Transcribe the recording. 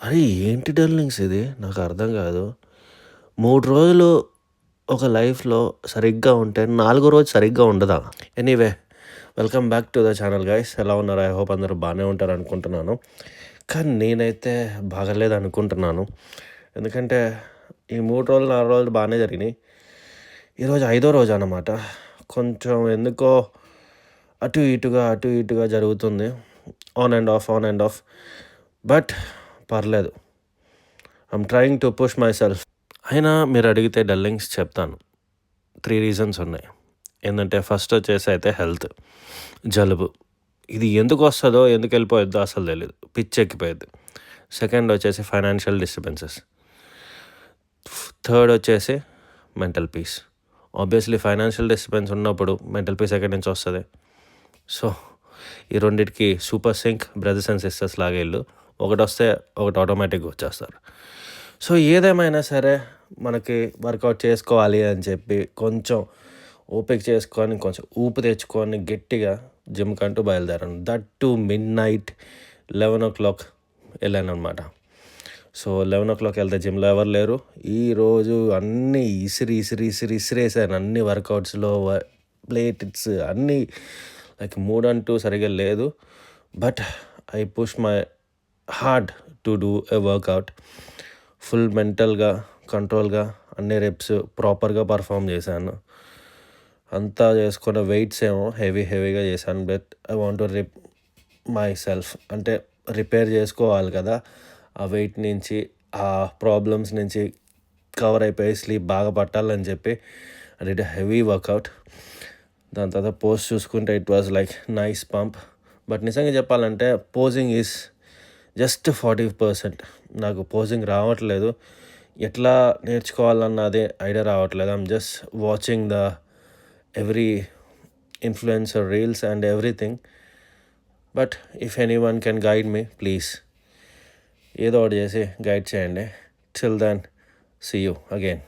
అరే! ఏంటి డల్లింగ్స్ ఇది? నాకు అర్థం కాదు. 3 రోజులు ఒక లైఫ్‌లో సరిగ్గా ఉంటే, నాలుగో రోజు సరిగ్గా ఉండదా? Anyway welcome back to the channel guys. ఎలా ఉన్నారు? ఐ హోప్ అందరూ బాగానే ఉంటారనుకుంటున్నాను. కానీ నేనైతే బాగాలేదనుకుంటున్నాను. ఎందుకంటే ఈ 3 రోజులు, 4 రోజులు బాగానే జరిగినాయి. ఈరోజు ఐదో రోజు అన్నమాట. కొంచెం ఎందుకో అటు ఇటుగా జరుగుతుంది. On and off, on and off. But పర్లేదు. I'm trying to push my self. అయినా మీరు అడిగితే డల్లింగ్స్ చెప్తాను. 3 రీజన్స్ ఉన్నాయి. ఏంటంటే ఫస్ట్ వచ్చేసి అయితే హెల్త్, జలుబు. ఇది ఎందుకు వస్తుందో ఎందుకు వెళ్ళిపోయిద్దో అసలు తెలియదు, పిచ్చెక్కిపోయిద్ది. సెకండ్ వచ్చేసి ఫైనాన్షియల్ డిస్టర్బెన్సెస్. థర్డ్ వచ్చేసి mental peace. Obviously financial disturbance ఉన్నప్పుడు మెంటల్ పీస్ ఎక్కడి నుంచి వస్తుంది? సో ఈ రెండింటికి super sync brothers and sisters లాగా ఇల్లు. ఒకటి వస్తే ఒకటి ఆటోమేటిక్గా వచ్చేస్తారు. సో ఏదేమైనా సరే మనకి వర్కౌట్ చేసుకోవాలి అని చెప్పి కొంచెం ఓపిక చేసుకొని, కొంచెం ఊపు తెచ్చుకొని గట్టిగా జిమ్ కంటూ బయలుదేరాను. దట్ టు మిడ్నైట్ 11 వెళ్ళాను అనమాట. సో 11 వెళ్తే జిమ్లో ఎవరు లేరు. ఈరోజు అన్నీ ఇసిరేసాను. అన్ని వర్కౌట్స్లో ప్లేట్స్ అన్నీ లైక్ మూడ్ అంటూ సరిగా లేదు. But I push my hard to do a workout. Full మెంటల్గా, కంట్రోల్గా అన్ని రెప్స్ ప్రాపర్గా పర్ఫామ్ చేశాను. అంతా చేసుకున్న వెయిట్స్ ఏమో హెవీగా చేశాను. But I want to my self, అంటే రిపేర్ చేసుకోవాలి కదా ఆ వెయిట్ నుంచి, ఆ ప్రాబ్లమ్స్ నుంచి కవర్ అయిపోయి స్లీప్ బాగా పట్టాలని చెప్పి ఐ డిడ్ హెవీ వర్కౌట్. దాని తర్వాత పోస్ట్ చూసుకుంటే it was like nice pump. But నిజంగా చెప్పాలంటే పోజింగ్ ఈజ్ జస్ట్ 40%. నాకు పోజింగ్ రావట్లేదు. ఎట్లా నేర్చుకోవాలన్నది ఐడియా రావట్లేదు. I'm just watching the every influencer reels and everything. But if anyone can guide me, please ఏదో ఒకటి చేసి గైడ్ చేయండి. Till then see you again.